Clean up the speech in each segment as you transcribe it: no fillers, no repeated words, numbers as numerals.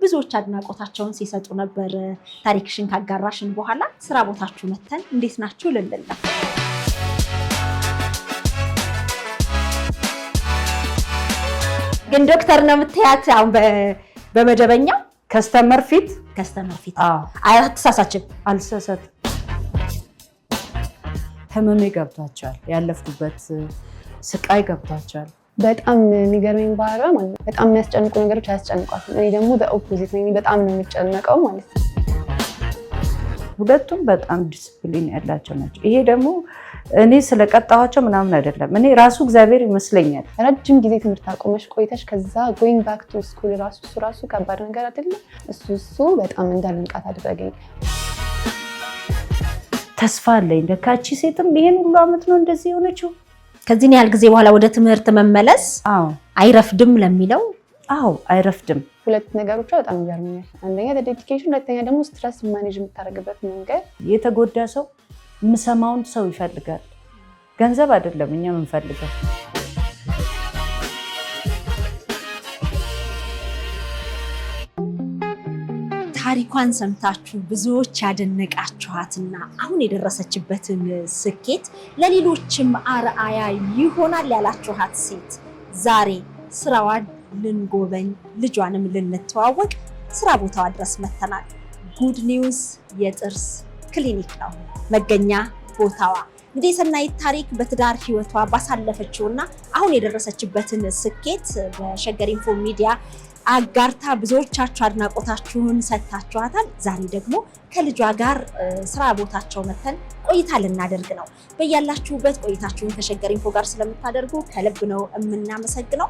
ብዙዎች አድናቆታቸውን ሲሰጡ ነበር። ታሪክሽን ካጋራሽን በኋላ ስራ ቦታችሁ መተን እንዴት ናችሁ ልንል ነው። ግን ዶክተር ነው የምትያት አሁን በመደበኛው ከስተመር ፊት አትሳሳችም? አልሳሳትም። ህመሜ ገብቷቸዋል፣ ያለፍኩበት ስቃይ ገብቷቸዋል። በጣም የሚገርመኝ ባህሪ ማለት ነው። በጣም የሚያስጨንቁ ነገሮች አያስጨንቋትም። እኔ ደግሞ በኦፖዚት ነኝ፣ በጣም ነው የሚጨነቀው ማለት ነው። ሁለቱም በጣም ዲስፕሊን ያላቸው ናቸው። ይሄ ደግሞ እኔ ስለቀጣኋቸው ምናምን አይደለም፣ እኔ ራሱ እግዚአብሔር ይመስለኛል። ረጅም ጊዜ ትምህርት አቆመሽ ቆይተሽ ከዛ ጎይንግ ባክ ቱ ስኩል ራሱ ከባድ ነገር አይደለም። እሱ በጣም እንዳልንቃት አደረገኝ። ተስፋ አለኝ ለካቺ ሴትም ይሄን ሁሉ አመት ነው እንደዚህ የሆነችው። ከዚህ ያህል ጊዜ በኋላ ወደ ትምህርት መመለስ አይረፍድም ለሚለው አይረፍድም። ሁለት ነገሮች በጣም ይገርመኛል። አንደኛ ዴዲኬሽን፣ ሁለተኛ ደግሞ ስትረስ ማኔጅ የምታደርግበት መንገድ። የተጎዳ ሰው የምሰማውን ሰው ይፈልጋል፣ ገንዘብ አይደለም እኛ የምንፈልገው። ታሪኳን ሰምታችሁ ብዙዎች ያደነቃችኋትና አሁን የደረሰችበትን ስኬት ለሌሎችም አርአያ ይሆናል ያላችኋት ሴት ዛሬ ስራዋን ልንጎበኝ ልጇንም ልንተዋወቅ ስራ ቦታዋ ድረስ መተናል። ጉድ ኒውስ የጥርስ ክሊኒክ ነው መገኛ ቦታዋ። እንግዲህ ሰናይት ታሪክ በትዳር ህይወቷ ባሳለፈችውና አሁን የደረሰችበትን ስኬት በሸገር ኢንፎ ሚዲያ አጋርታ ብዙዎቻችሁ አድናቆታችሁን ሰጥታችኋታል። ዛሬ ደግሞ ከልጇ ጋር ስራ ቦታቸው መተን ቆይታ ልናደርግ ነው። በያላችሁበት ቆይታችሁን ከሸገር ኢንፎ ጋር ስለምታደርጉ ከልብ ነው የምናመሰግነው።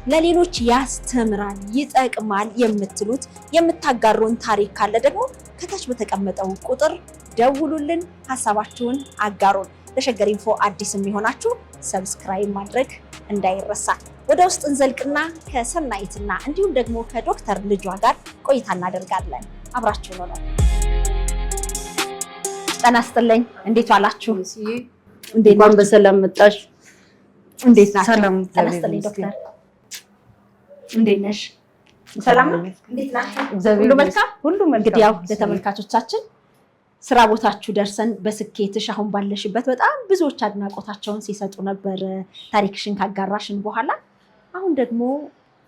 ለሌሎች ያስተምራል፣ ይጠቅማል የምትሉት የምታጋሩን ታሪክ ካለ ደግሞ ከታች በተቀመጠው ቁጥር ደውሉልን፣ ሀሳባችሁን አጋሩን። ለሸገር ኢንፎ አዲስ የሚሆናችሁ ሰብስክራይብ ማድረግ እንዳይረሳ። ወደ ውስጥ እንዘልቅና ከሰናይትና እንዲሁም ደግሞ ከዶክተር ልጇ ጋር ቆይታ እናደርጋለን። አብራችሁ ነው። ጤና ይስጥልኝ። እንዴት ዋላችሁ? እንኳን በሰላም መጣሽ። እንዴት ናችሁ? ጤና ይስጥልኝ ዶክተር። እንዴት ነሽ? ሰላም ነው? እንዴት ናችሁ? ሁሉ መልካም? ሁሉ መልካም። እንግዲህ ያው ለተመልካቾቻችን ስራ ቦታችሁ ደርሰን በስኬትሽ አሁን ባለሽበት በጣም ብዙዎች አድናቆታቸውን ሲሰጡ ነበር ታሪክሽን ካጋራሽን በኋላ። አሁን ደግሞ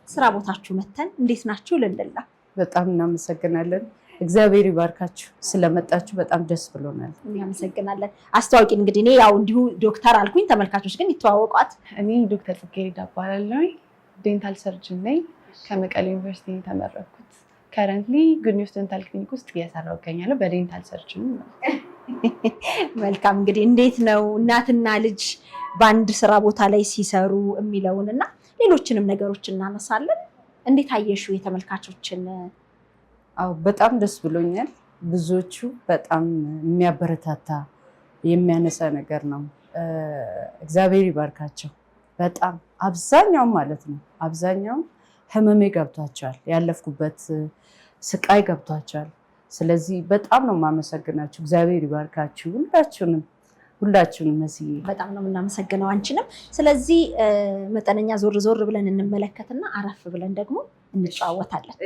ስራ ቦታችሁ መተን እንዴት ናችሁ ልንል ነው። በጣም እናመሰግናለን። እግዚአብሔር ይባርካችሁ። ስለመጣችሁ በጣም ደስ ብሎናል። እናመሰግናለን። አስተዋውቂ እንግዲህ። እኔ ያው እንዲሁ ዶክተር አልኩኝ፣ ተመልካቾች ግን ይተዋወቋት። እኔ ዶክተር ጽጌረዳ እባላለሁ። ዴንታል ሰርጅን ነኝ። ከመቀሌ ዩኒቨርሲቲ ተመረኩት። ከረንትሊ ጉድ ኒውስ ዴንታል ክሊኒክ ውስጥ እየሰራሁ እገኛለሁ በዴንታል ሰርጅን። መልካም። እንግዲህ እንዴት ነው እናትና ልጅ በአንድ ስራ ቦታ ላይ ሲሰሩ የሚለውን እና ሌሎችንም ነገሮች እናነሳለን። እንዴት አየሽው የተመልካቾችን? በጣም ደስ ብሎኛል። ብዙዎቹ በጣም የሚያበረታታ የሚያነሳ ነገር ነው። እግዚአብሔር ይባርካቸው። በጣም አብዛኛውም ማለት ነው አብዛኛውም ህመሜ ገብቷቸዋል፣ ያለፍኩበት ስቃይ ገብቷቸዋል። ስለዚህ በጣም ነው የማመሰግናችሁ። እግዚአብሔር ይባርካችሁ ሁላችሁንም መስዬ በጣም ነው የምናመሰግነው አንቺንም። ስለዚህ መጠነኛ ዞር ዞር ብለን እንመለከትና አረፍ ብለን ደግሞ እንጨዋወታለን።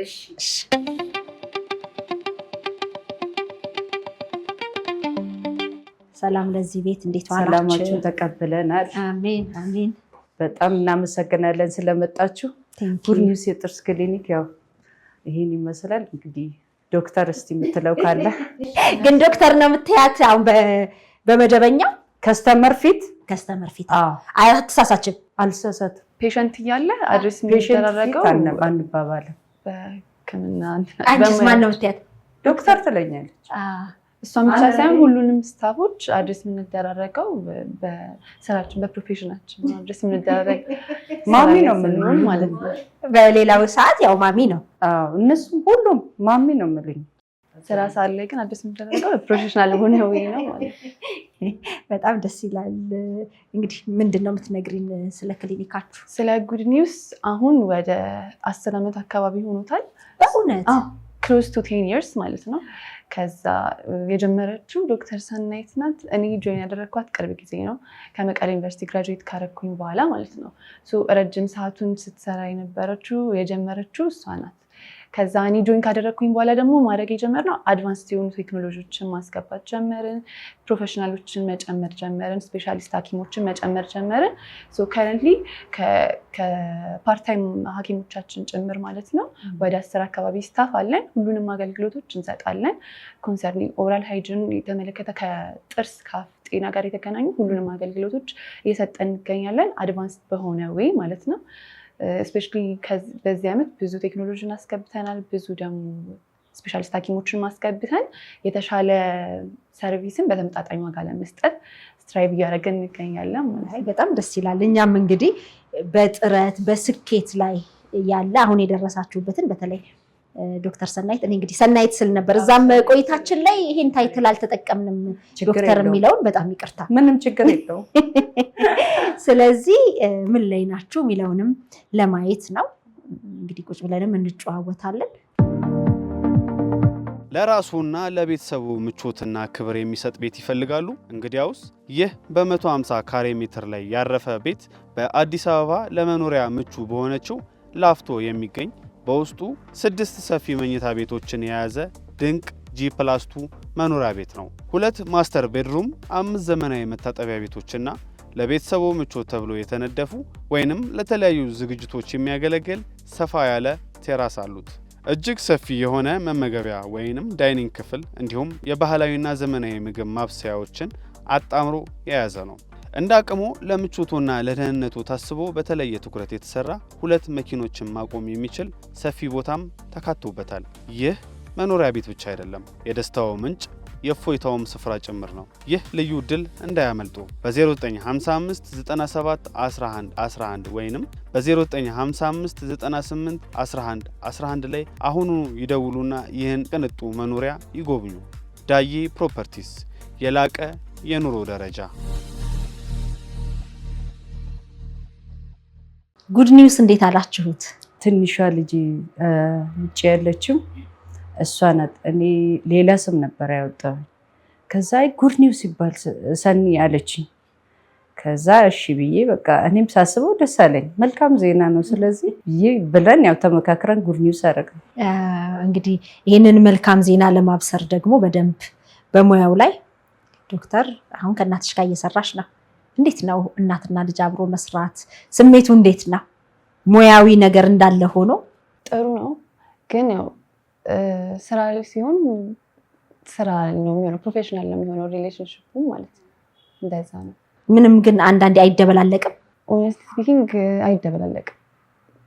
ሰላም ለዚህ ቤት፣ እንዴት ዋላችሁ? ሰላማችሁን ተቀብለናል። አሜን አሜን። በጣም እናመሰግናለን ስለመጣችሁ። ጉድ ኒውስ የጥርስ ክሊኒክ ያው ይሄን ይመስላል። እንግዲህ ዶክተር እስቲ የምትለው ካለ? ግን ዶክተር ነው የምትያት አሁን በመደበኛው ከስተመር ፊት አትሳሳችም? አልሳሳትም። ፔሸንት እያለ አድሬስ የሚደረገው አንባባልም። በህክምና አንቺስ ማን ነው የምትያት? ዶክተር ትለኛለች። እሷን ብቻ ሳይሆን ሁሉንም ስታፎች አድሬስ የምንደራረገው በስራችን በፕሮፌሽናችን አድሬስ የምንደራረግ ማሚ ነው የምልኝ ማለት ነው። በሌላው ሰዓት ያው ማሚ ነው። እነሱም ሁሉም ማሚ ነው የምልኝ። ስራ ሳለ ግን አድሬስ የምንደራረገው በፕሮፌሽናል ሆነ ወይ ነው ማለት። በጣም ደስ ይላል። እንግዲህ ምንድን ነው የምትነግሪን ስለ ክሊኒካችሁ? ስለ ጉድ ኒውስ አሁን ወደ 10 ዓመት አካባቢ ሆኖታል። በእውነት ክሎዝ ቱ 10 years ማለት ነው። ከዛ የጀመረችው ዶክተር ሰናይት ናት። እኔ ጆይን ያደረግኳት ቅርብ ጊዜ ነው፣ ከመቀሌ ዩኒቨርሲቲ ግራጁዌት ካረኩኝ በኋላ ማለት ነው። ረጅም ሰዓቱን ስትሰራ የነበረችው የጀመረችው እሷ ናት። ከዛ እኔ ጆይን ካደረግኩኝ በኋላ ደግሞ ማድረግ የጀመርነው አድቫንስድ የሆኑ ቴክኖሎጂዎችን ማስገባት ጀመርን። ፕሮፌሽናሎችን መጨመር ጀመርን። ስፔሻሊስት ሐኪሞችን መጨመር ጀመርን። ሶ ከረንትሊ ከፓርታይም ሐኪሞቻችን ጭምር ማለት ነው ወደ 10 አካባቢ ስታፍ አለን። ሁሉንም አገልግሎቶች እንሰጣለን። ኮንሰርኒንግ ኦራል ሃይጂን የተመለከተ ከጥርስ ካፍ ጤና ጋር የተገናኙ ሁሉንም አገልግሎቶች እየሰጠን እንገኛለን። አድቫንስድ በሆነ ዌይ ማለት ነው። እስፔሻሊ በዚህ ዓመት ብዙ ቴክኖሎጂን አስገብተናል። ብዙ ደግሞ ስፔሻሊስት ሐኪሞችን ማስገብተን የተሻለ ሰርቪስን በተመጣጣኝ ዋጋ ለመስጠት ስትራይቭ እያደረግን እንገኛለን። በጣም ደስ ይላል። እኛም እንግዲህ በጥረት በስኬት ላይ ያለ አሁን የደረሳችሁበትን በተለይ ዶክተር ሰናይት እኔ እንግዲህ ሰናይት ስል ነበር እዛም ቆይታችን ላይ ይሄን ታይትል አልተጠቀምንም ዶክተር የሚለውን በጣም ይቅርታ። ምንም ችግር የለውም። ስለዚህ ምን ላይ ናችሁ የሚለውንም ለማየት ነው እንግዲህ ቁጭ ብለንም እንጨዋወታለን። ለራስዎና ለቤተሰቡ ምቾትና ክብር የሚሰጥ ቤት ይፈልጋሉ? እንግዲያውስ ይህ በ150 ካሬ ሜትር ላይ ያረፈ ቤት በአዲስ አበባ ለመኖሪያ ምቹ በሆነችው ላፍቶ የሚገኝ በውስጡ 6 ሰፊ መኝታ ቤቶችን የያዘ ድንቅ G+2 መኖሪያ ቤት ነው። 2 ማስተር ቤድሩም፣ 5 ዘመናዊ መታጠቢያ ቤቶችና ለቤተሰቡ ምቾት ተብሎ የተነደፉ ወይንም ለተለያዩ ዝግጅቶች የሚያገለግል ሰፋ ያለ ቴራስ አሉት። እጅግ ሰፊ የሆነ መመገቢያ ወይንም ዳይኒንግ ክፍል እንዲሁም የባህላዊና ዘመናዊ ምግብ ማብሰያዎችን አጣምሮ የያዘ ነው። እንደ አቅሙ ለምቾቶና ለደህንነቱ ታስቦ በተለየ ትኩረት የተሰራ 2 መኪኖችን ማቆም የሚችል ሰፊ ቦታም ተካቶበታል። ይህ መኖሪያ ቤት ብቻ አይደለም፣ የደስታው ምንጭ የእፎይታውም ስፍራ ጭምር ነው። ይህ ልዩ ዕድል እንዳያመልጡ። በ0955 97 11 11 ወይንም በ0955 98 11 11 ላይ አሁኑ ይደውሉና ይህን ቅንጡ መኖሪያ ይጎብኙ። ዳዬ ፕሮፐርቲስ፣ የላቀ የኑሮ ደረጃ። ጉድ ኒውስ እንዴት አላችሁት? ትንሿ ልጅ ውጭ ያለችው እሷ ናት። እኔ ሌላ ስም ነበር ያወጣው። ከዛ ጉድ ኒውስ ይባል ሰኒ አለችኝ። ከዛ እሺ ብዬ በቃ እኔም ሳስበው ደስ አለኝ። መልካም ዜና ነው ስለዚህ ብዬ ብለን ያው ተመካክረን ጉድ ኒውስ አደረግን። እንግዲህ ይህንን መልካም ዜና ለማብሰር ደግሞ በደንብ በሙያው ላይ ዶክተር አሁን ከእናትሽ ጋር እየሰራሽ ነው። እንዴት ነው እናትና ልጅ አብሮ መስራት ስሜቱ እንዴት ነው? ሙያዊ ነገር እንዳለ ሆኖ ጥሩ ነው፣ ግን ያው ስራ ላይ ሲሆን ስራ ነው የሚሆነው፣ ፕሮፌሽናል ነው የሚሆነው ሪሌሽንሺፑ ማለት ነው። እንደዛ ነው። ምንም ግን አንዳንዴ አይደበላለቅም? ኦነስት ስፒኪንግ አይደበላለቅም።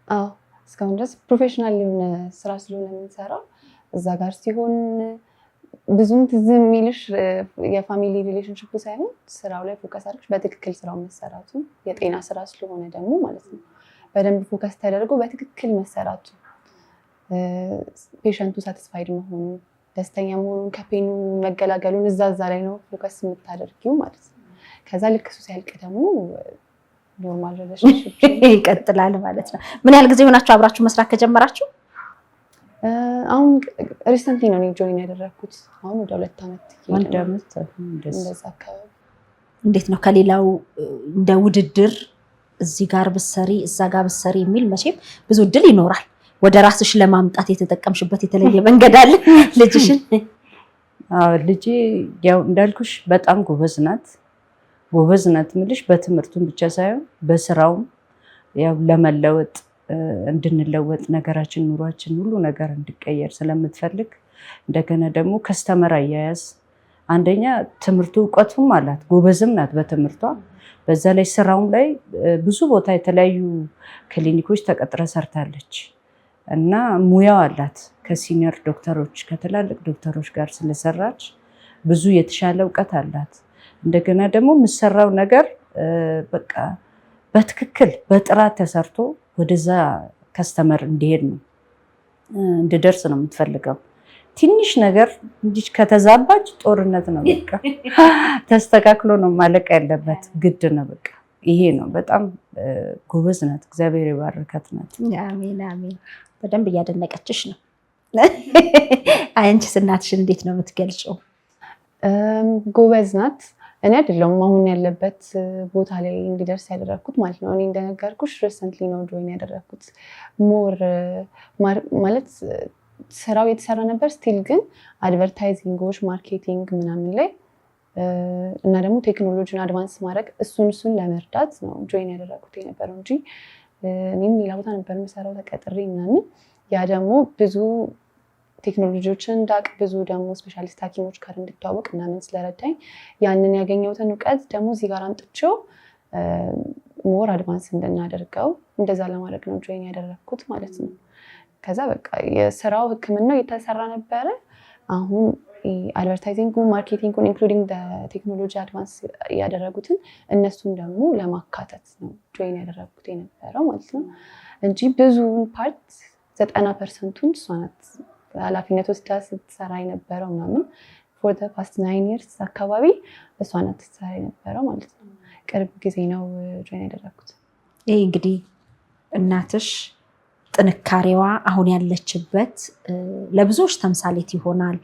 አዎ እስካሁን ድረስ ፕሮፌሽናል የሆነ ስራ ስለሆነ የምንሰራው እዛ ጋር ሲሆን ብዙም ትዝ የሚልሽ የፋሚሊ ሪሌሽንሺፑ ሳይሆን ስራው ላይ ፎከስ አድርገሽ በትክክል ስራው መሰራቱ የጤና ስራ ስለሆነ ደግሞ ማለት ነው በደንብ ፎከስ ተደርጎ በትክክል መሰራቱ ፔሸንቱ ሳቲስፋይድ መሆኑ ደስተኛ መሆኑን ከፔኑ መገላገሉን እዛ ላይ ነው ፎከስ የምታደርጊው ማለት ነው። ከዛ ልክ እሱ ሲያልቅ ደግሞ ኖርማል ሪሌሽንሺፕ ይቀጥላል ማለት ነው። ምን ያህል ጊዜ ሆናችሁ አብራችሁ መስራት ከጀመራችሁ? አሁን ሪሰንትሊ ነው ጆይን ያደረኩት። አሁን ወደ 2 ዓመት እንደዛ አካባቢ። እንዴት ነው ከሌላው እንደ ውድድር እዚህ ጋር ብትሰሪ እዛ ጋር ብትሰሪ የሚል መቼም ብዙ እድል ይኖራል። ወደ ራስሽ ለማምጣት የተጠቀምሽበት የተለየ መንገድ አለ? ልጅሽን? ልጄ ያው እንዳልኩሽ በጣም ጎበዝ ናት ምልሽ በትምህርቱም ብቻ ሳይሆን በስራውም ያው ለመለወጥ እንድንለወጥ ነገራችን ኑሯችን ሁሉ ነገር እንዲቀየር ስለምትፈልግ እንደገና ደግሞ ከስተመር አያያዝ አንደኛ ትምህርቱ እውቀቱም አላት፣ ጎበዝም ናት በትምህርቷ። በዛ ላይ ስራውም ላይ ብዙ ቦታ የተለያዩ ክሊኒኮች ተቀጥራ ሰርታለች እና ሙያው አላት። ከሲኒየር ዶክተሮች ከትላልቅ ዶክተሮች ጋር ስለሰራች ብዙ የተሻለ እውቀት አላት። እንደገና ደግሞ የምሰራው ነገር በቃ በትክክል በጥራት ተሰርቶ ወደዛ ከስተመር እንዲሄድ ነው እንድደርስ ነው የምትፈልገው። ትንሽ ነገር እንዲህ ከተዛባች ጦርነት ነው። በቃ ተስተካክሎ ነው ማለቅ ያለበት፣ ግድ ነው። በቃ ይሄ ነው። በጣም ጎበዝ ናት፣ እግዚአብሔር ይባርካት ናት። አሜን አሜን። በደንብ እያደነቀችሽ ነው። አንቺስ እናትሽን እንዴት ነው የምትገልጪው? ጎበዝ ናት። እኔ አይደለሁም አሁን ያለበት ቦታ ላይ እንዲደርስ ያደረኩት ማለት ነው። እኔ እንደነገርኩሽ ሪሰንትሊ ነው ጆይን ያደረኩት። ሞር ማለት ስራው የተሰራ ነበር ስቲል ግን አድቨርታይዚንጎች ማርኬቲንግ ምናምን ላይ እና ደግሞ ቴክኖሎጂን አድቫንስ ማድረግ እሱን ለመርዳት ነው ጆይን ያደረኩት የነበረው እንጂ እኔም ሌላ ቦታ ነበር የምሰራው ተቀጥሬ ምናምን። ያ ደግሞ ብዙ ቴክኖሎጂዎችን እንዳቅ ብዙ ደግሞ ስፔሻሊስት ሐኪሞች ጋር እንድተዋወቅ ምናምን ስለረዳኝ ያንን ያገኘሁትን እውቀት ደግሞ እዚህ ጋር አምጥቼው ሞር አድቫንስ እንድናደርገው እንደዛ ለማድረግ ነው ጆይን ያደረኩት ማለት ነው። ከዛ በቃ የስራው ህክምናው የተሰራ ነበረ። አሁን አድቨርታይዚንጉ ማርኬቲንጉን ኢንክሉዲንግ ቴክኖሎጂ አድቫንስ ያደረጉትን እነሱን ደግሞ ለማካተት ነው ጆይን ያደረኩት የነበረው ማለት ነው እንጂ ብዙውን ፓርት 90%ቱን እሷ ናት ኃላፊነት ወስዳ ስትሰራ የነበረው ምናምን ፎር ዘ ፓስት 9 years አካባቢ እሷ ናት ስትሰራ የነበረው ማለት ነው። ቅርብ ጊዜ ነው ጆይን ያደረኩት። ይሄ እንግዲህ እናትሽ ጥንካሬዋ አሁን ያለችበት ለብዙዎች ተምሳሌት ይሆናል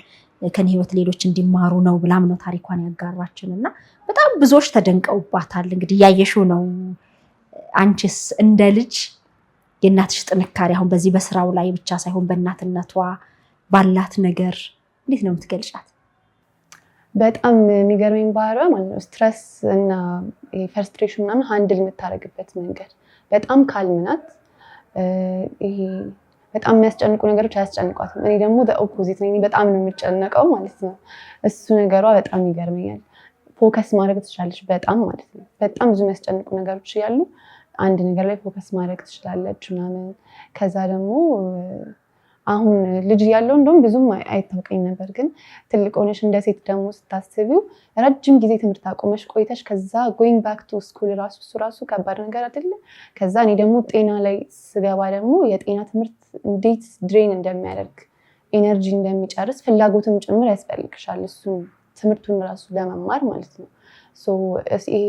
ከኔ ህይወት ሌሎች እንዲማሩ ነው ብላም ነው ታሪኳን ያጋራችን እና በጣም ብዙዎች ተደንቀውባታል። እንግዲህ ያየሽው ነው። አንቺስ እንደ ልጅ የእናትሽ ጥንካሬ አሁን በዚህ በስራው ላይ ብቻ ሳይሆን በእናትነቷ ባላት ነገር እንዴት ነው የምትገልጫት? በጣም የሚገርመኝ ባህሪዋ ማለት ነው ስትረስ እና ፍርስትሬሽን ምናምን ሃንድል የምታደርግበት መንገድ በጣም ካልም ናት። ይሄ በጣም የሚያስጨንቁ ነገሮች አያስጨንቋትም። እኔ ደግሞ ኦፖዚት ነኝ፣ በጣም ነው የምጨነቀው ማለት ነው። እሱ ነገሯ በጣም ይገርመኛል። ፎከስ ማድረግ ትችላለች በጣም ማለት ነው። በጣም ብዙ የሚያስጨንቁ ነገሮች እያሉ አንድ ነገር ላይ ፎከስ ማድረግ ትችላለች ምናምን። ከዛ ደግሞ አሁን ልጅ እያለሁ እንደውም ብዙም አይታወቀኝ ነበር፣ ግን ትልቅ ሆነሽ እንደ ሴት ደግሞ ስታስቢው ረጅም ጊዜ ትምህርት አቆመሽ ቆይተሽ ከዛ ጎይንግ ባክ ቱ ስኩል እሱ ራሱ ከባድ ነገር አይደለ? ከዛ እኔ ደግሞ ጤና ላይ ስገባ ደግሞ የጤና ትምህርት እንዴት ድሬን እንደሚያደርግ ኤነርጂ እንደሚጨርስ ፍላጎትም ጭምር ያስፈልግሻል እሱን ትምህርቱን ራሱ ለመማር ማለት ነው። ይሄ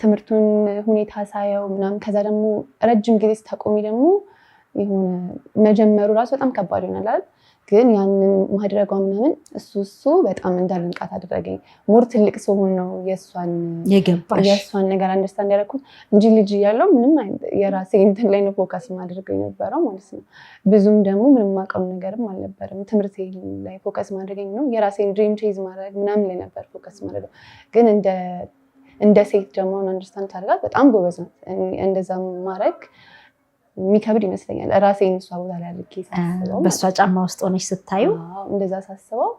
ትምህርቱን ሁኔታ ሳየው ምናምን ከዛ ደግሞ ረጅም ጊዜ ስታቆሚ ደግሞ የሆነ መጀመሩ ራሱ በጣም ከባድ ይሆናል አይደል? ግን ያንን ማድረጓ ምናምን እሱ በጣም እንዳልንቃት አደረገኝ። ሞር ትልቅ ሰው ነው የእሷን ነገር አንደርስታንድ ያደረኩት እንጂ ልጅ እያለሁ ምንም የራሴ እንትን ላይ ነው ፎከስ ማድረገው የነበረው ማለት ነው። ብዙም ደግሞ ምንም ማቀም ነገርም አልነበረም። ትምህርት ላይ ፎከስ ማድረገኝ ነው የራሴን ድሪም ቼዝ ማድረግ ምናምን ላይ ነበር ፎከስ ማድረገው። ግን እንደ ሴት ደግሞ አንደርስታንድ ታደርጋት በጣም ጎበዝ ናት። እንደዛ ማድረግ የሚከብድ ይመስለኛል ራሴን እሷ ቦታ ላይ አድርጌ ሳስበው፣ በእሷ ጫማ ውስጥ ሆነሽ ስታዩ እንደዛ ሳስበው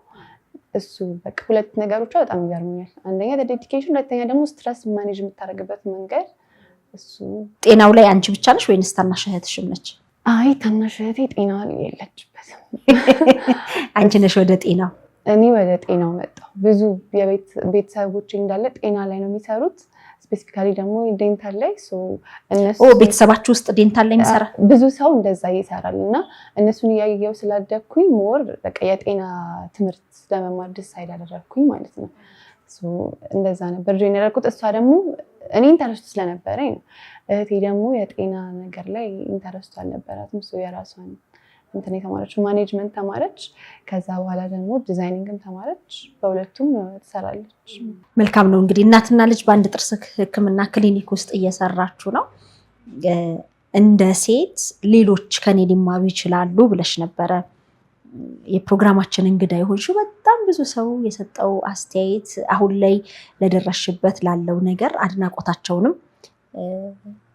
እሱ በቃ ሁለት ነገሮቿ በጣም ይገርሙኛል። አንደኛ ዴዲኬሽን፣ ሁለተኛ ደግሞ ስትረስ ማኔጅ የምታደርግበት መንገድ። እሱ ጤናው ላይ አንቺ ብቻ ነሽ ወይንስ ታናሽ እህትሽም ነች? አይ ታናሽ እህቴ ጤና የለችበትም። አንቺ ነሽ ወደ ጤናው? እኔ ወደ ጤናው መጣሁ። ብዙ ቤተሰቦች እንዳለ ጤና ላይ ነው የሚሰሩት። ስፔሲፊካሊ ደግሞ ዴንታል ላይ እነሱ ቤተሰባችሁ ውስጥ ዴንታል ላይ የሚሰራ ብዙ ሰው እንደዛ ይሰራል እና እነሱን እያየው ስላደግኩኝ ሞር በቃ የጤና ትምህርት ለመማር ዲሳይድ አደረግኩኝ ማለት ነው። እንደዛ ነበር ጆይን ያደረኩት። እሷ ደግሞ እኔ ኢንተረስቱ ስለነበረኝ ነው። እህቴ ደግሞ የጤና ነገር ላይ ኢንተረስቱ አልነበራትም። የራሷን እንትን የተማረች ማኔጅመንት ተማረች። ከዛ በኋላ ደግሞ ዲዛይኒንግም ተማረች። በሁለቱም ትሰራለች። መልካም ነው። እንግዲህ እናትና ልጅ በአንድ ጥርስ ሕክምና ክሊኒክ ውስጥ እየሰራችሁ ነው። እንደ ሴት ሌሎች ከኔ ሊማሩ ይችላሉ ብለሽ ነበረ። የፕሮግራማችን እንግዳ የሆንሽው በጣም ብዙ ሰው የሰጠው አስተያየት አሁን ላይ ለደረስሽበት ላለው ነገር አድናቆታቸውንም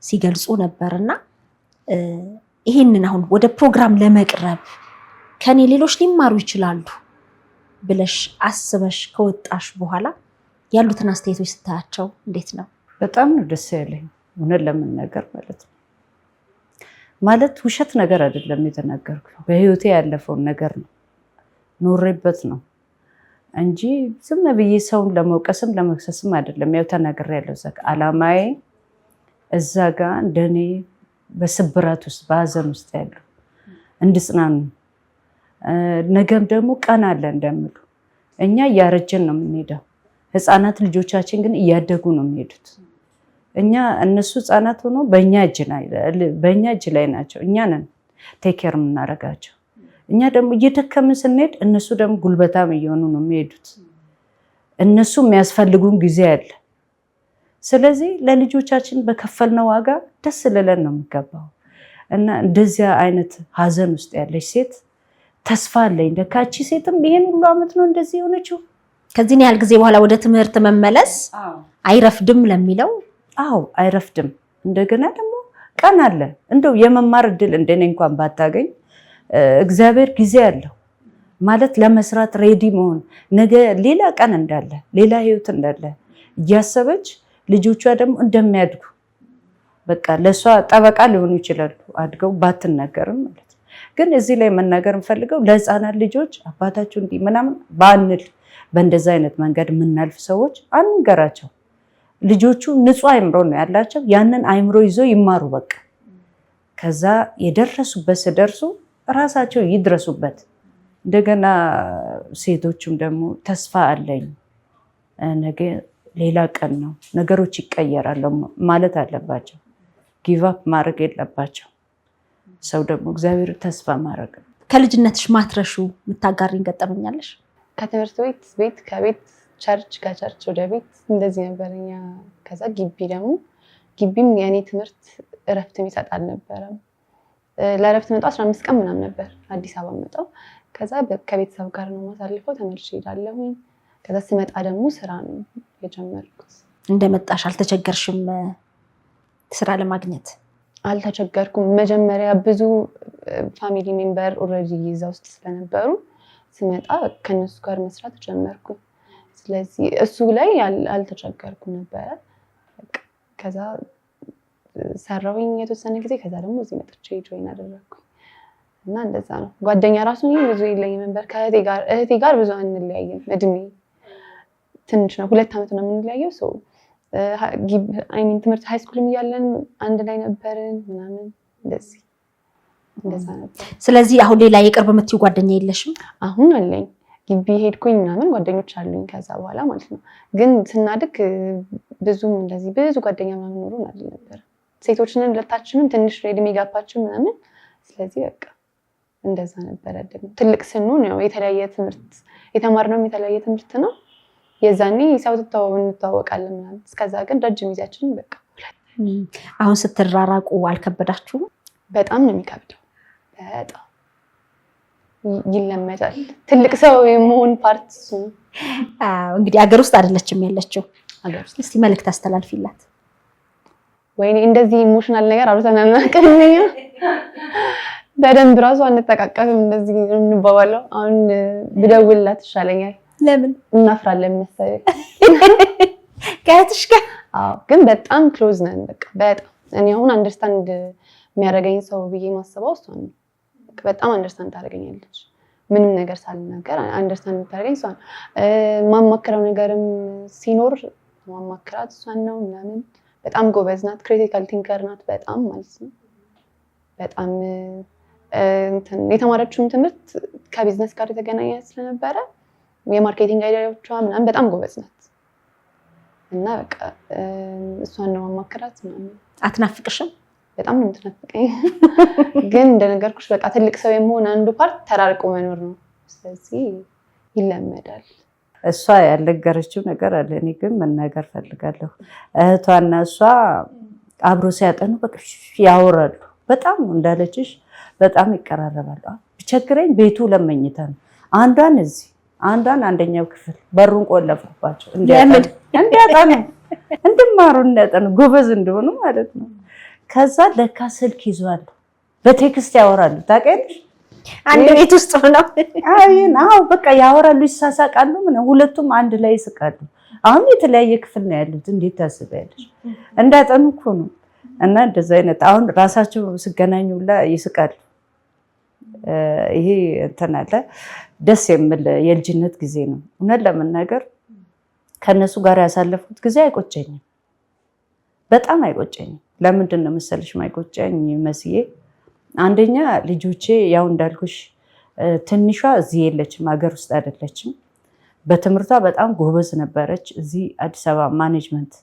ሲገልጹ ነበርና ይሄንን አሁን ወደ ፕሮግራም ለመቅረብ ከኔ ሌሎች ሊማሩ ይችላሉ ብለሽ አስበሽ ከወጣሽ በኋላ ያሉትን አስተያየቶች ስታያቸው እንዴት ነው? በጣም ነው ደስ ያለኝ እውነት ለመናገር ማለት ነው። ማለት ውሸት ነገር አይደለም የተናገርኩት፣ በህይወቴ ያለፈውን ነገር ነው ኖሬበት ነው እንጂ ዝም ብዬ ሰውን ለመውቀስም ለመክሰስም አይደለም። ያው ተናግሬያለሁ። አላማዬ እዛ ጋር እንደኔ በስብራት ውስጥ በሀዘን ውስጥ ያሉ እንድጽናኑ፣ ነገም ደግሞ ቀን አለ እንደምሉ። እኛ እያረጀን ነው የምንሄደው፣ ህፃናት ልጆቻችን ግን እያደጉ ነው የሚሄዱት። እነሱ ህፃናት ሆኖ በእኛ እጅ ላይ ናቸው። እኛ ነን ቴኬር የምናደርጋቸው። እኛ ደግሞ እየደከምን ስንሄድ እነሱ ደግሞ ጉልበታም እየሆኑ ነው የሚሄዱት እነሱ የሚያስፈልጉን ጊዜ አለ። ስለዚህ ለልጆቻችን በከፈልነው ዋጋ ደስ ልለን ነው የሚገባው እና እንደዚያ አይነት ሀዘን ውስጥ ያለች ሴት ተስፋ አለኝ። ለካቺ ሴትም ይሄን ሁሉ አመት ነው እንደዚህ የሆነችው። ከዚህን ያህል ጊዜ በኋላ ወደ ትምህርት መመለስ አይረፍድም ለሚለው አዎ አይረፍድም። እንደገና ደግሞ ቀን አለ። እንደው የመማር እድል እንደኔ እንኳን ባታገኝ እግዚአብሔር ጊዜ አለው ማለት ለመስራት ሬዲ መሆን ነገ ሌላ ቀን እንዳለ ሌላ ህይወት እንዳለ እያሰበች ልጆቿ ደግሞ እንደሚያድጉ በቃ ለሷ ጠበቃ ሊሆኑ ይችላሉ አድገው ባትናገርም ማለት ነው። ግን እዚህ ላይ መናገር እንፈልገው ለህፃናት ልጆች አባታቸው እንዲህ ምናምን ባንል በእንደዛ አይነት መንገድ የምናልፍ ሰዎች አንገራቸው። ልጆቹ ንጹህ አይምሮ ነው ያላቸው። ያንን አይምሮ ይዞ ይማሩ በቃ። ከዛ የደረሱበት ሲደርሱ ራሳቸው ይድረሱበት። እንደገና ሴቶችም ደግሞ ተስፋ አለኝ ነገ ሌላ ቀን ነው ነገሮች ይቀየራሉ ማለት አለባቸው። ጊቭ አፕ ማድረግ የለባቸው። ሰው ደግሞ እግዚአብሔር ተስፋ ማድረግ ነው። ከልጅነትሽ ማትረሹ የምታጋሪኝ ገጠመኛለሽ? ከትምህርት ቤት ከቤት ቸርች ከቸርች ወደ ቤት እንደዚህ ነበረኛ። ከዛ ግቢም የኔ ትምህርት እረፍት የሚሰጥ አልነበረም። ለእረፍት መጣው 15 ቀን ምናምን ነበር አዲስ አበባ መጣው። ከዛ ከቤተሰብ ጋር ነው ማሳልፈው። ተመልሼ እሄዳለሁኝ። ከዛ ስመጣ ደግሞ ስራ ነው የጀመርኩት። እንደመጣሽ አልተቸገርሽም? ስራ ለማግኘት አልተቸገርኩም። መጀመሪያ ብዙ ፋሚሊ ሜምበር ኦልሬዲ እዛ ውስጥ ስለነበሩ ስመጣ ከነሱ ጋር መስራት ጀመርኩ። ስለዚህ እሱ ላይ አልተቸገርኩም ነበረ። ከዛ ሰራሁኝ የተወሰነ ጊዜ። ከዛ ደግሞ እዚህ መጥቼ ጆይን አደረኩኝ እና እንደዛ ነው። ጓደኛ ራሱ ብዙ የለኝም ነበር እህቴ ጋር ብዙ አንለያይም። እድሜ ትንሽ ነው፣ 2 ዓመት ነው የምንለያየው። ሰው ትምህርት ሃይስኩልም እያለን አንድ ላይ ነበርን ምናምን እንደዛ ነበር። ስለዚህ አሁን ሌላ የቅርብ የምትይው ጓደኛ የለሽም? አሁን አለኝ። ግቢ ሄድኩኝ ምናምን ጓደኞች አሉኝ ከዛ በኋላ ማለት ነው። ግን ስናድግ ብዙም እንደዚህ ብዙ ጓደኛ ምናምን ኖሮን አልነበረ። ሴቶችንን ሁለታችንም ትንሽ እድሜ ጋፓችን ምናምን። ስለዚህ በቃ እንደዛ ነበር ያደግነው። ትልቅ ስንሆን ያው የተለያየ ትምህርት የተማርነው የተለያየ ትምህርት ነው። የዛኔ ሰው እንተዋወቃለን ምናምን። እስከዛ ግን ረጅም ጊዜያችን በቃ። አሁን ስትራራቁ አልከበዳችሁም? በጣም ነው የሚከብደው። በጣም ይለመዳል። ትልቅ ሰው የመሆን ፓርት እሱ ነው። እንግዲህ ሀገር ውስጥ አይደለችም ያለችው። ሀገር ውስጥ እስቲ መልዕክት አስተላልፊላት። ወይኔ እንደዚህ ኢሞሽናል ነገር አውርተን አናውቅም። በደንብ ራሱ አንተቃቀፍም። እንደዚህ እንባባለው። አሁን ብደውልላት ይሻለኛል። ለምን? እናፍራለን መሰለኝ ከእህትሽ ጋር። አዎ፣ ግን በጣም ክሎዝ ነን። በቃ በጣም እኔ አሁን አንደርስታንድ የሚያደርገኝ ሰው ብዬ ማስበው እሷ ነው። በጣም አንደርስታንድ ታደርገኛለች። ምንም ነገር ሳልናገር አንደርስታንድ የምታደርገኝ እሷ ነው። ማማክረው ነገርም ሲኖር ማማክራት እሷን ነው ምናምን። በጣም ጎበዝ ናት። ክሪቲካል ቲንከር ናት በጣም ማለት ነው። በጣም የተማረችውን ትምህርት ከቢዝነስ ጋር የተገናኘ ስለነበረ የማርኬቲንግ አይዲያዎቿ ምናምን በጣም ጎበዝ ናት እና በቃ እሷን ነው ማማክራት ምናምን። አትናፍቅሽም? በጣም ነው የምትናፍቀኝ። ግን እንደነገርኩሽ በቃ ትልቅ ሰው የመሆን አንዱ ፓርት ተራርቆ መኖር ነው። ስለዚህ ይለመዳል። እሷ ያልነገረችው ነገር አለ። እኔ ግን መናገር ፈልጋለሁ። እህቷና እሷ አብሮ ሲያጠኑ በቃ ያወራሉ። በጣም እንዳለችሽ በጣም ይቀራረባሉ። ቢቸግረኝ ቤቱ ለመኝታ ነው። አንዷን እዚህ አንዷን አንደኛው ክፍል በሩን ቆለፉባቸው እንዲያጠኑ እንድማሩ እንዲያጠኑ ጎበዝ እንደሆኑ ማለት ነው። ከዛ ለካ ስልክ ይዟል፣ በቴክስት ያወራሉ። ታውቂያለሽ? አንድ ቤት ውስጥ ነው። አዎ በቃ ያወራሉ፣ ይሳሳቃሉ፣ ሁለቱም አንድ ላይ ይስቃሉ። አሁን የተለያየ ክፍል ነው ያሉት። እንዴት ታስቢያለሽ? እንዳጠኑ እኮ ነው። እና እንደዛ አይነት አሁን ራሳቸው ሲገናኙላ ይስቃሉ። ይሄ እንትን አለ። ደስ የሚል የልጅነት ጊዜ ነው። እውነት ለመናገር ከነሱ ጋር ያሳለፉት ጊዜ አይቆጨኝም፣ በጣም አይቆጨኝም። ለምንድን ነው መሰለሽ ማይቆጨኝ መስዬ? አንደኛ ልጆቼ ያው እንዳልኩሽ ትንሿ እዚህ የለችም፣ ሀገር ውስጥ አይደለችም። በትምህርቷ በጣም ጎበዝ ነበረች። እዚህ አዲስ አበባ ማኔጅመንት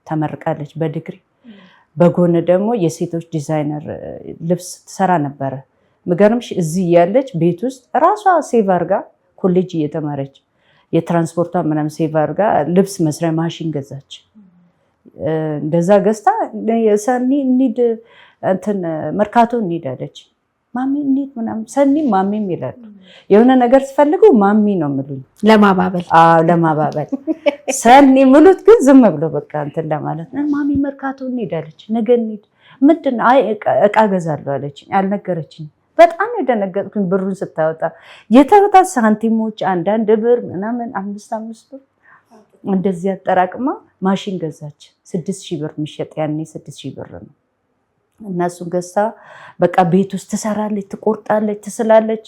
ተመርቃለች በዲግሪ። በጎን ደግሞ የሴቶች ዲዛይነር ልብስ ትሰራ ነበረ። ምገርምሽ እዚህ ያለች ቤት ውስጥ ራሷ ሴቭ አድርጋ ኮሌጅ እየተማረች የትራንስፖርቷ ምናምን ሴቭ አድርጋ ልብስ መስሪያ ማሽን ገዛች። እንደዛ ገዝታ ሰኒ እንሂድ እንትን መርካቶ እንሂድ አለች። ማሚ እንሂድ ምናምን ሰኒ ማሚም ይላሉ። የሆነ ነገር ስፈልጉ ማሚ ነው የሚሉኝ ለማባበል። ለማባበል ሰኒ ሙሉት ግን ዝም ብሎ በቃ እንትን ለማለት ነው። ማሚ መርካቶ እንሂድ አለች። ነገ እንሂድ ምንድን ነው? አይ እቃ ገዛለሁ አለችኝ። አልነገረችኝ። በጣም የደነገጥኩኝ ብሩን ስታወጣ የተወጣ ሳንቲሞች አንዳንድ ብር ምናምን 5 ብር እንደዚህ አጠራቅማ ማሽን ገዛች። 6000 ብር የሚሸጥ ያኔ 6000 ብር ነው። እና እሱን ገዝታ በቃ ቤት ውስጥ ትሰራለች፣ ትቆርጣለች፣ ትስላለች።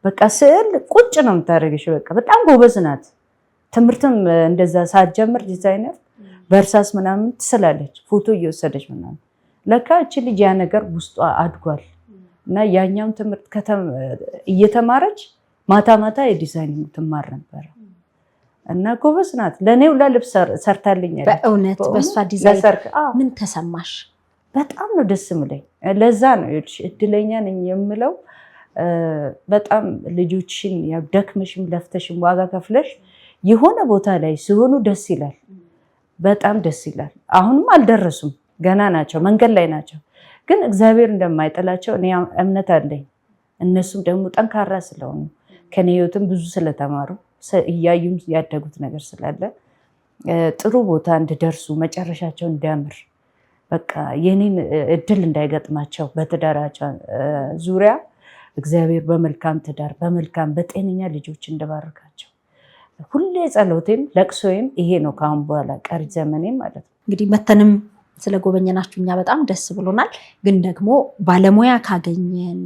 በቃ ስዕል ቁጭ ነው የምታደርግሽ። በቃ በጣም ጎበዝ ናት። ትምህርትም እንደዛ ሳትጀምር ዲዛይነር በእርሳስ ምናምን ትስላለች፣ ፎቶ እየወሰደች ምናምን። ለካ እቺ ልጅ ያ ነገር ውስጧ አድጓል። እና ያኛውን ትምህርት እየተማረች ማታ ማታ የዲዛይን ትማር ነበር። እና ጎበዝ ናት። ለኔ ሁላ ልብስ ሰርታልኛለች። በእውነት በሷ ዲዛይን ምን ተሰማሽ? በጣም ነው ደስ የሚለኝ። ለዛ ነው እድለኛ ነኝ የምለው። በጣም ልጆችሽን ያው ደክመሽም ለፍተሽም ዋጋ ከፍለሽ የሆነ ቦታ ላይ ሲሆኑ ደስ ይላል። በጣም ደስ ይላል። አሁንም አልደረሱም፣ ገና ናቸው፣ መንገድ ላይ ናቸው። ግን እግዚአብሔር እንደማይጥላቸው እኔ እምነት አለኝ። እነሱም ደግሞ ጠንካራ ስለሆኑ ከኔ ህይወትም ብዙ ስለተማሩ እያዩም ያደጉት ነገር ስላለ ጥሩ ቦታ እንዲደርሱ መጨረሻቸው እንዲያምር በቃ የኔን እድል እንዳይገጥማቸው በትዳራቸው ዙሪያ እግዚአብሔር በመልካም ትዳር በመልካም በጤነኛ ልጆች እንደባርካቸው ሁሌ ጸሎቴም ለቅሶዬም ይሄ ነው። ካሁን በኋላ ቀሪ ዘመኔም ማለት ነው። እንግዲህ መተንም ስለጎበኘናችሁ እኛ በጣም ደስ ብሎናል። ግን ደግሞ ባለሙያ ካገኘን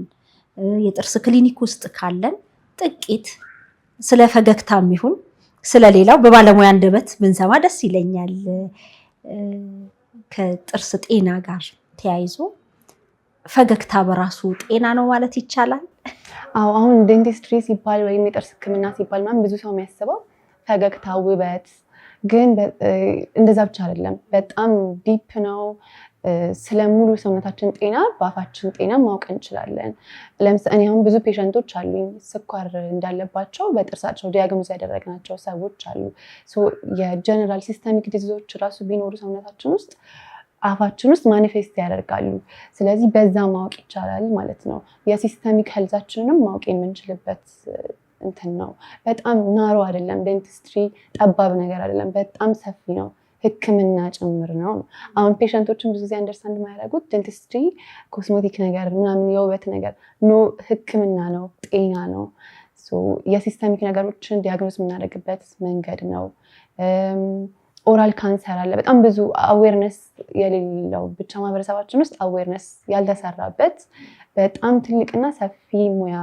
የጥርስ ክሊኒክ ውስጥ ካለን ጥቂት ስለ ፈገግታም ይሁን ስለሌላው በባለሙያ አንደበት ብንሰማ ደስ ይለኛል። ከጥርስ ጤና ጋር ተያይዞ ፈገግታ በራሱ ጤና ነው ማለት ይቻላል? አሁን ዴንቲስትሪ ሲባል ወይም የጥርስ ሕክምና ሲባል ምናምን ብዙ ሰው የሚያስበው ፈገግታ ውበት፣ ግን እንደዛ ብቻ አይደለም። በጣም ዲፕ ነው። ስለ ሙሉ ሰውነታችን ጤና በአፋችን ጤና ማወቅ እንችላለን። ለምሳሌ እኔ አሁን ብዙ ፔሸንቶች አሉኝ ስኳር እንዳለባቸው በጥርሳቸው ዲያግኖዝ ያደረግናቸው ሰዎች አሉ። የጀነራል ሲስተሚክ ዲዚዞች ራሱ ቢኖሩ ሰውነታችን ውስጥ አፋችን ውስጥ ማኒፌስት ያደርጋሉ። ስለዚህ በዛ ማወቅ ይቻላል ማለት ነው። የሲስተሚክ ሄልዛችንንም ማወቅ የምንችልበት እንትን ነው። በጣም ናሮ አይደለም። ዴንቲስትሪ ጠባብ ነገር አይደለም፣ በጣም ሰፊ ነው። ህክምና ጭምር ነው። አሁን ፔሸንቶችን ብዙ ጊዜ አንደርስታንድ የማያደርጉት ዴንቲስትሪ ኮስሞቲክ ነገር ምናምን የውበት ነገር ኖ፣ ህክምና ነው፣ ጤና ነው። የሲስተሚክ ነገሮችን ዲያግኖስ የምናደርግበት መንገድ ነው። ኦራል ካንሰር አለ። በጣም ብዙ አዌርነስ የሌለው ብቻ ማህበረሰባችን ውስጥ አዌርነስ ያልተሰራበት በጣም ትልቅና ሰፊ ሙያ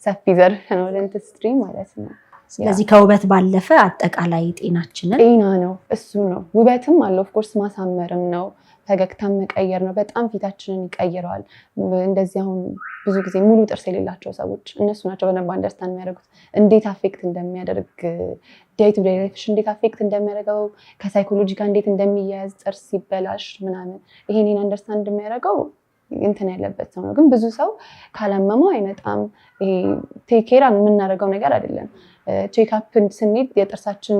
ሰፊ ዘርፍ ነው ዴንቲስትሪ ማለት ነው። ስለዚህ ከውበት ባለፈ አጠቃላይ ጤናችንን ጤና ነው። እሱ ነው። ውበትም አለው ኦፍኮርስ፣ ማሳመርም ነው፣ ፈገግታም መቀየር ነው። በጣም ፊታችንን ይቀይረዋል። እንደዚህ አሁን ብዙ ጊዜ ሙሉ ጥርስ የሌላቸው ሰዎች እነሱ ናቸው በደንብ አንደርስታንድ የሚያደርጉት እንዴት አፌክት እንደሚያደርግ ዴይ ቱ ዴይ ላይፍሽ እንዴት አፌክት እንደሚያደርገው ከሳይኮሎጂ ጋር እንዴት እንደሚያያዝ ጥርስ ሲበላሽ ምናምን ይሄንን አንደርስታንድ የሚያደርገው እንትን ያለበት ሰው ነው። ግን ብዙ ሰው ካላመመው አይመጣም። ይሄ ቴክ ኬር የምናደርገው ነገር አይደለም። ቼክአፕ ስንሄድ የጥርሳችን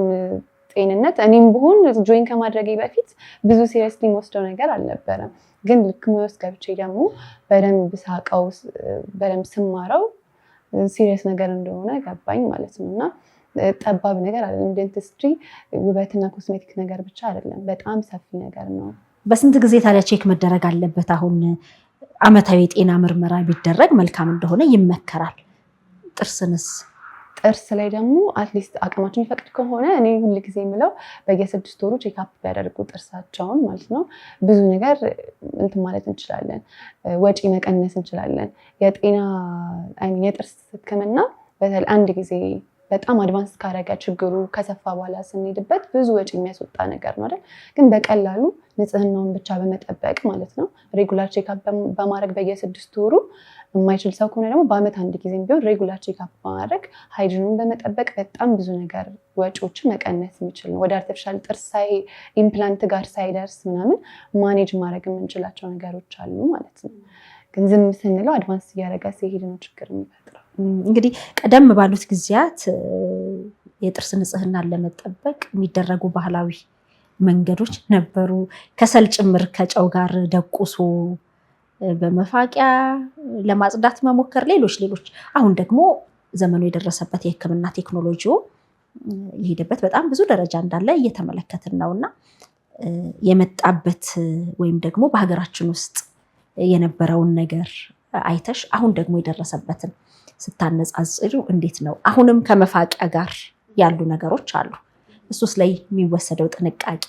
ጤንነት እኔም ብሆን ጆይን ከማድረጌ በፊት ብዙ ሲሪየስሊ የምወስደው ነገር አልነበረም። ግን ልክ ሙያ ውስጥ ገብቼ ደግሞ በደንብ ሳቀው በደንብ ስማረው ሲሪየስ ነገር እንደሆነ ገባኝ ማለት ነው። እና ጠባብ ነገር አይደለም ዴንቲስትሪ። ውበትና ኮስሜቲክ ነገር ብቻ አይደለም፣ በጣም ሰፊ ነገር ነው። በስንት ጊዜ ታዲያ ቼክ መደረግ አለበት? አሁን አመታዊ የጤና ምርመራ ቢደረግ መልካም እንደሆነ ይመከራል። ጥርስንስ? ጥርስ ላይ ደግሞ አትሊስት አቅማችን የሚፈቅድ ከሆነ እኔ ሁል ጊዜ የምለው በየ6 ወሩ ቼክአፕ ቢያደርጉ ጥርሳቸውን ማለት ነው። ብዙ ነገር እንትን ማለት እንችላለን፣ ወጪ መቀነስ እንችላለን። የጥርስ ሕክምና በተለይ አንድ ጊዜ በጣም አድቫንስ ካረገ ችግሩ ከሰፋ በኋላ ስንሄድበት ብዙ ወጪ የሚያስወጣ ነገር ነው አይደል? ግን በቀላሉ ንጽህናውን ብቻ በመጠበቅ ማለት ነው ሬጉላር ቼክአፕ በማድረግ በየ6 ወሩ የማይችል ሰው ከሆነ ደግሞ በአመት አንድ ጊዜ ቢሆን ሬጉላር ቼክአፕ በማድረግ ሃይጂኑን በመጠበቅ በጣም ብዙ ነገር ወጪዎችን መቀነስ የሚችል ነው። ወደ አርቲፊሻል ጥርስ ኢምፕላንት ጋር ሳይደርስ ምናምን ማኔጅ ማድረግ የምንችላቸው ነገሮች አሉ ማለት ነው። ግን ዝም ስንለው አድቫንስ እያደረገ ሲሄድ ነው ችግር የሚፈጥረው። እንግዲህ ቀደም ባሉት ጊዜያት የጥርስ ንጽህናን ለመጠበቅ የሚደረጉ ባህላዊ መንገዶች ነበሩ። ከሰል ጭምር ከጨው ጋር ደቁሶ በመፋቂያ ለማጽዳት መሞከር፣ ሌሎች። አሁን ደግሞ ዘመኑ የደረሰበት የሕክምና ቴክኖሎጂው የሄደበት በጣም ብዙ ደረጃ እንዳለ እየተመለከትን ነውና የመጣበት ወይም ደግሞ በሀገራችን ውስጥ የነበረውን ነገር አይተሽ አሁን ደግሞ የደረሰበትን ስታነጻጽሩ እንዴት ነው? አሁንም ከመፋቂያ ጋር ያሉ ነገሮች አሉ። እሱስ ላይ የሚወሰደው ጥንቃቄ?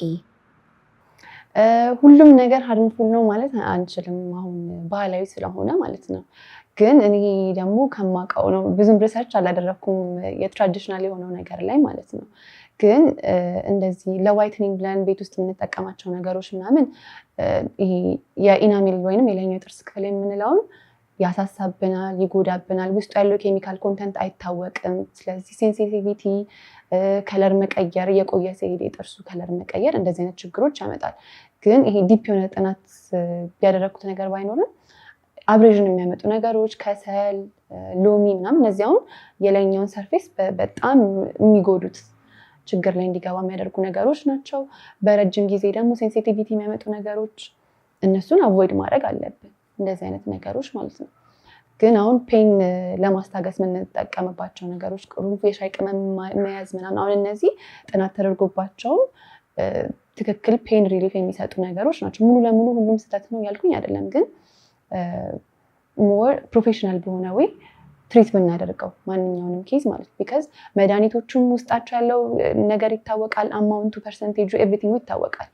ሁሉም ነገር ሃርምፉል ነው ማለት አንችልም፣ አሁን ባህላዊ ስለሆነ ማለት ነው። ግን እኔ ደግሞ ከማውቀው ነው፣ ብዙም ሪሰርች አላደረኩም የትራዲሽናል የሆነው ነገር ላይ ማለት ነው። ግን እንደዚህ ለዋይትኒንግ ብለን ቤት ውስጥ የምንጠቀማቸው ነገሮች ምናምን ይሄ የኢናሜል ወይንም የላይኛው የጥርስ ክፍል የምንለውን ያሳሳብናል፣ ይጎዳብናል። ውስጡ ያለው ኬሚካል ኮንተንት አይታወቅም። ስለዚህ ሴንሲቲቪቲ፣ ከለር መቀየር፣ የቆየ ሲሄድ የጥርሱ ከለር መቀየር እንደዚህ አይነት ችግሮች ያመጣል። ግን ይሄ ዲፕ የሆነ ጥናት ቢያደረግኩት ነገር ባይኖርም አብሬዥን የሚያመጡ ነገሮች ከሰል፣ ሎሚ ምናምን እነዚህ አሁን የላይኛውን ሰርፌስ በጣም የሚጎዱት ችግር ላይ እንዲገባ የሚያደርጉ ነገሮች ናቸው። በረጅም ጊዜ ደግሞ ሴንሲቲቪቲ የሚያመጡ ነገሮች እነሱን አቮይድ ማድረግ አለብን፣ እንደዚህ አይነት ነገሮች ማለት ነው። ግን አሁን ፔን ለማስታገስ የምንጠቀምባቸው ነገሮች ቅርንፉድ፣ የሻይ ቅመም መያዝ ምናምን አሁን እነዚህ ጥናት ተደርጎባቸውም ትክክል ፔን ሪሊፍ የሚሰጡ ነገሮች ናቸው። ሙሉ ለሙሉ ሁሉም ስህተት ነው ያልኩኝ አይደለም፣ ግን ሞር ፕሮፌሽናል በሆነ ወይ ትሪት ብናደርገው ማንኛውንም ኬዝ ማለት ነው። ቢካዝ መድኃኒቶቹም ውስጣቸው ያለው ነገር ይታወቃል፣ አማውንቱ፣ ፐርሰንቴጁ፣ ኤቭሪቲንጉ ይታወቃል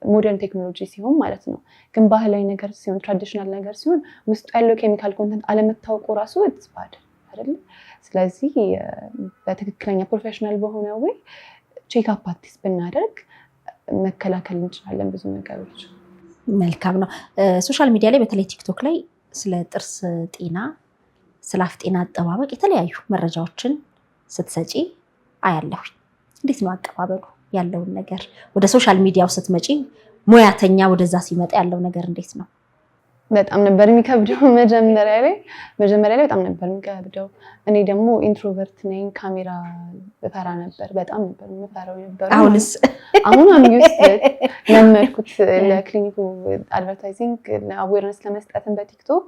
ሞደርን ቴክኖሎጂ ሲሆን ማለት ነው። ግን ባህላዊ ነገር ሲሆን፣ ትራዲሽናል ነገር ሲሆን ውስጡ ያለው ኬሚካል ኮንተንት አለመታወቁ ራሱ ባድ አይደለም። ስለዚህ በትክክለኛ ፕሮፌሽናል በሆነ ወይ ቼክአፕ አርቲስት ብናደርግ መከላከል እንችላለን ብዙ ነገሮች። መልካም ነው። ሶሻል ሚዲያ ላይ በተለይ ቲክቶክ ላይ ስለ ጥርስ ጤና፣ ስለ አፍ ጤና አጠባበቅ የተለያዩ መረጃዎችን ስትሰጪ አያለሁ። እንዴት ነው አቀባበሉ ያለውን ነገር? ወደ ሶሻል ሚዲያው ስትመጪ ሙያተኛ ወደዛ ሲመጣ ያለው ነገር እንዴት ነው? በጣም ነበር የሚከብደው መጀመሪያ ላይ በጣም ነበር የሚከብደው። እኔ ደግሞ ኢንትሮቨርት ነኝ፣ ካሜራ እፈራ ነበር፣ በጣም ነበር የምፈራው ነበር። አሁንስ? አሁን አምዩስ ለመድኩት ለክሊኒኩ አድቨርታይዚንግ አዌርነስ ለመስጠትን በቲክቶክ።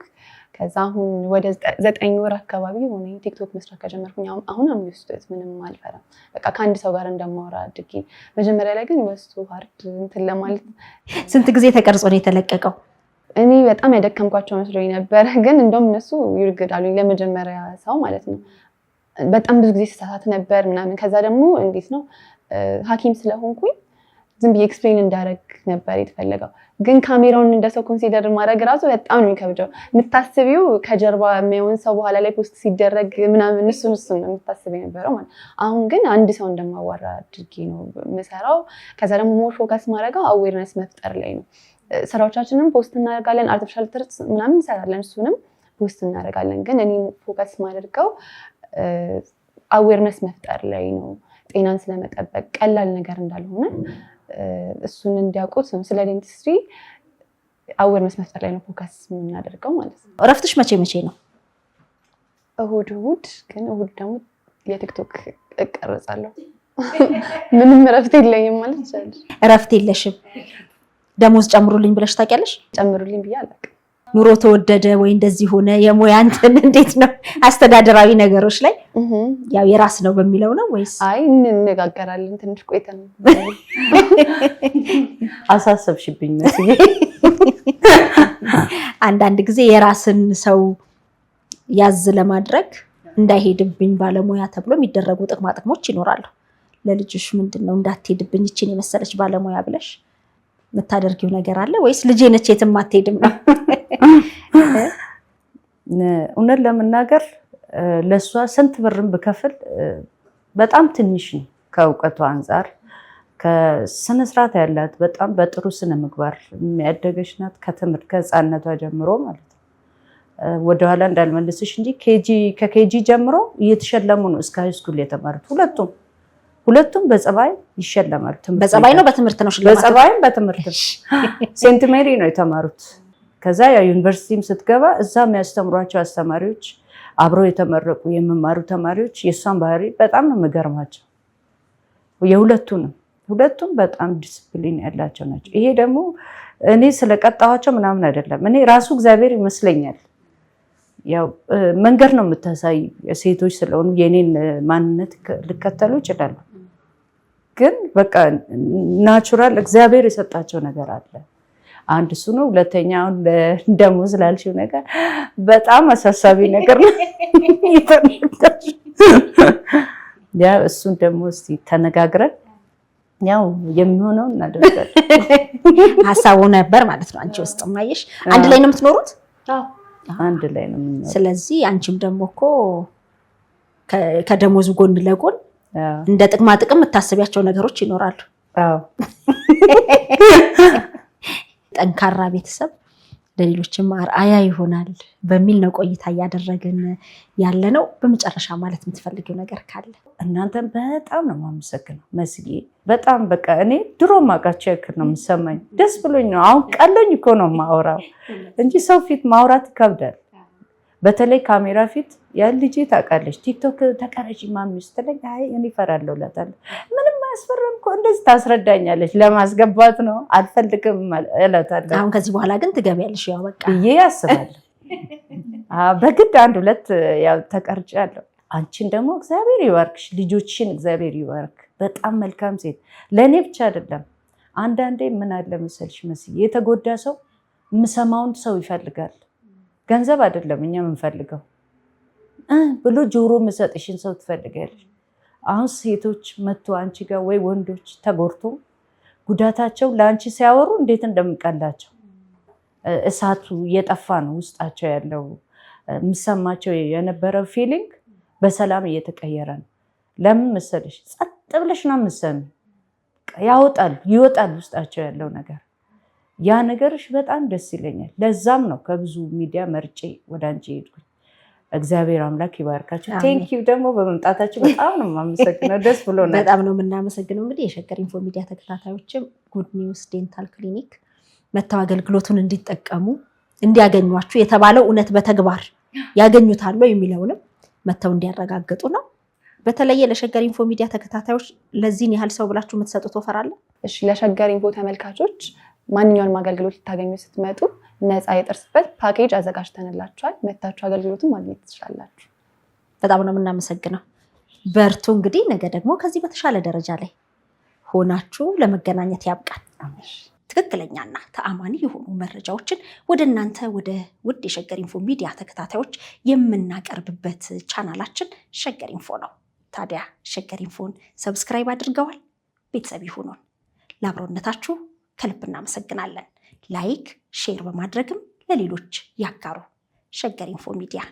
ከዛ አሁን ወደ 9 ወር አካባቢ ሆነ ቲክቶክ መስራት ከጀመርኩኝ። አሁን አምዩስ ምንም አልፈራም። በቃ ከአንድ ሰው ጋር እንደማወራ አድርጌ። መጀመሪያ ላይ ግን ወስቱ ሃርድ እንትን ለማለት። ስንት ጊዜ ተቀርጾ ነው የተለቀቀው? እኔ በጣም ያደከምኳቸው መስሎኝ ነበር፣ ግን እንደውም እነሱ ይርግዳሉ ለመጀመሪያ ሰው ማለት ነው። በጣም ብዙ ጊዜ ስሳሳት ነበር ምናምን። ከዛ ደግሞ እንዴት ነው ሐኪም ስለሆንኩኝ ዝም ብዬ ኤክስፕሌን እንዳደረግ ነበር የተፈለገው። ግን ካሜራውን እንደሰው ኮንሲደር ማድረግ ራሱ በጣም ነው የሚከብደው። የምታስቢው ከጀርባ የሚሆን ሰው በኋላ ላይ ፖስት ሲደረግ ምናምን እሱን ነው የምታስቢው የነበረው ማለት። አሁን ግን አንድ ሰው እንደማዋራ አድርጌ ነው የምሰራው። ከዛ ደግሞ ሞር ፎከስ ማድረገው አዌርነስ መፍጠር ላይ ነው። ስራዎቻችንን ፖስት እናደርጋለን፣ አርቲፊሻል ጥርስ ምናምን እንሰራለን፣ እሱንም ፖስት እናደርጋለን። ግን እኔ ፎከስ ማደርገው አዌርነስ መፍጠር ላይ ነው። ጤናን ስለመጠበቅ ቀላል ነገር እንዳልሆነ እሱን እንዲያውቁት ነው። ስለ ዴንቲስትሪ አዌርነስ መፍጠር ላይ ነው ፎከስ የምናደርገው ማለት ነው። እረፍትሽ መቼ ነው? እሁድ። ግን እሁድ ደግሞ የቲክቶክ እቀርጻለሁ። ምንም እረፍት የለኝም ማለት ይችላል። እረፍት የለሽም? ደሞዝ ጨምሩልኝ ብለሽ ታውቂያለሽ? ጨምሩልኝ ብዬ አላውቅም። ኑሮ ተወደደ ወይ እንደዚህ ሆነ? የሙያ እንትን እንዴት ነው? አስተዳደራዊ ነገሮች ላይ ያው የራስ ነው በሚለው ነው ወይስ? አይ እንነጋገራለን ትንሽ ቆይተን። አሳሰብሽብኝ መስዬ። አንዳንድ ጊዜ የራስን ሰው ያዝ ለማድረግ እንዳይሄድብኝ ባለሙያ ተብሎ የሚደረጉ ጥቅማ ጥቅሞች ይኖራሉ። ለልጅሽ ምንድነው እንዳትሄድብኝ እቺን የመሰለች ባለሙያ ብለሽ የምታደርጊው ነገር አለ ወይስ ልጄ ነች የትም አትሄድም ነው? እውነት ለመናገር ለሷ ስንት ብርም ብከፍል በጣም ትንሽ ነው ከእውቀቷ አንፃር። ከስነ ስርዓት ያላት በጣም በጥሩ ስነ ምግባር የሚያደገች ናት ከትምህርት ከህፃነቷ ጀምሮ ማለት ነው። ወደኋላ እንዳልመልስሽ እንጂ ከኬጂ ጀምሮ እየተሸለሙ ነው እስከ ሃይስኩል የተማሩት ሁለቱም በጸባይ ይሸለማሉ። በጸባይ ነው በትምህርት ነው ሽልማት? በጸባይም በትምህርት ነው። ሴንት ሜሪ ነው የተማሩት። ከዛ ያው ዩኒቨርሲቲም ስትገባ እዛ የሚያስተምሯቸው አስተማሪዎች አብረው የተመረቁ የሚማሩ ተማሪዎች የእሷን ባህሪ በጣም ነው የምገርማቸው። ሁለቱም በጣም ዲስፕሊን ያላቸው ናቸው። ይሄ ደግሞ እኔ ስለቀጣኋቸው ምናምን አይደለም። እኔ ራሱ እግዚአብሔር ይመስለኛል ያው መንገድ ነው የምታሳይ ሴቶች ስለሆኑ የኔን ማንነት ሊከተሉ ይችላሉ። ግን በቃ ናቹራል እግዚአብሔር የሰጣቸው ነገር አለ። አንድ እሱ ነው። ሁለተኛ አሁን ደግሞ ስላልሽው ነገር በጣም አሳሳቢ ነገር ነው። ያው እሱን ደግሞ እስቲ ተነጋግረን ያው የሚሆነው እናደርጋለን። ሀሳቡ ነበር ማለት ነው አንቺ ውስጥ ማየሽ። አንድ ላይ ነው የምትኖሩት? አንድ ላይ ነው የምንኖረው። ስለዚህ አንቺም ደግሞ እኮ ከደሞዙ ጎን ለጎን እንደ ጥቅማ ጥቅም የምታስቢያቸው ነገሮች ይኖራሉ። አዎ ጠንካራ ቤተሰብ ለሌሎችም አርአያ ይሆናል በሚል ነው ቆይታ እያደረግን ያለ ነው። በመጨረሻ ማለት የምትፈልጊው ነገር ካለ? እናንተን በጣም ነው የማመሰግነው መስዬ። በጣም በቃ እኔ ድሮ ማውቃቸው ያክል ነው የምሰማኝ። ደስ ብሎኝ ነው አሁን ቀለኝ እኮ ነው የማወራው እንጂ ሰው ፊት ማውራት ይከብዳል። በተለይ ካሜራ ፊት ያን ልጅ ታውቃለች ቲክቶክ ተቀረጪ ማሚ ስትለኝ አይ እኔ እፈራለሁ እላታለሁ። ምንም አያስፈራም እኮ እንደዚህ ታስረዳኛለች። ለማስገባት ነው አልፈልግም እላታለሁ። አሁን ከዚህ በኋላ ግን ትገቢያለሽ ያው በቃ ብዬ አስባለሁ። በግድ 1-2 ያው ተቀርጫለሁ። አንቺን ደግሞ እግዚአብሔር ይባርክሽ፣ ልጆችሽን እግዚአብሔር ይባርክ። በጣም መልካም ሴት። ለእኔ ብቻ አይደለም። አንዳንዴ ምን አለ መሰልሽ መስዬ የተጎዳ ሰው የምሰማውን ሰው ይፈልጋል። ገንዘብ አይደለም እኛ የምንፈልገው ብሎ ጆሮ የምሰጥሽን ሰው ትፈልጋለች። አሁን ሴቶች መጥቶ አንቺ ጋር ወይ ወንዶች ተጎድቶ ጉዳታቸው ለአንቺ ሲያወሩ እንዴት እንደምቀላቸው እሳቱ እየጠፋ ነው ውስጣቸው ያለው የሚሰማቸው የነበረው ፊሊንግ በሰላም እየተቀየረ ነው። ለምን መሰለሽ? ጸጥ ብለሽ ነው የምትሰሚው። ይወጣል ውስጣቸው ያለው ነገር። ያ ነገርሽ በጣም ደስ ይለኛል። ለዛም ነው ከብዙ ሚዲያ መርጬ ወደ አንቺ ሄድኩኝ። እግዚአብሔር አምላክ ይባርካችሁ። ቴንኪው ደግሞ በመምጣታችሁ በጣም ነው የማመሰግነው። ደስ ብሎናል። በጣም ነው የምናመሰግነው። እንግዲህ የሸገር ኢንፎ ሚዲያ ተከታታዮችም ጉድ ኒውስ ዴንታል ክሊኒክ መተው አገልግሎቱን እንዲጠቀሙ እንዲያገኟችሁ የተባለው እውነት በተግባር ያገኙታል የሚለውንም መተው እንዲያረጋግጡ ነው። በተለየ ለሸገር ኢንፎ ሚዲያ ተከታታዮች ለዚህን ያህል ሰው ብላችሁ የምትሰጡት ኦፈር አለ? እሺ፣ ለሸገር ኢንፎ ተመልካቾች ማንኛውንም አገልግሎት ልታገኙ ስትመጡ ነፃ የጥርስ ስፔስ ፓኬጅ አዘጋጅተንላችኋል። መታችሁ አገልግሎቱን ማግኘት ትችላላችሁ። በጣም ነው የምናመሰግነው። በርቱ። እንግዲህ ነገ ደግሞ ከዚህ በተሻለ ደረጃ ላይ ሆናችሁ ለመገናኘት ያብቃል። ትክክለኛና ተአማኒ የሆኑ መረጃዎችን ወደ እናንተ ወደ ውድ የሸገር ኢንፎ ሚዲያ ተከታታዮች የምናቀርብበት ቻናላችን ሸገር ኢንፎ ነው። ታዲያ ሸገር ኢንፎን ሰብስክራይብ አድርገዋል? ቤተሰብ ይሁኑን። ለአብሮነታችሁ ከልብ እናመሰግናለን። ላይክ፣ ሼር በማድረግም ለሌሎች ያጋሩ። ሸገር ኢንፎ ሚዲያ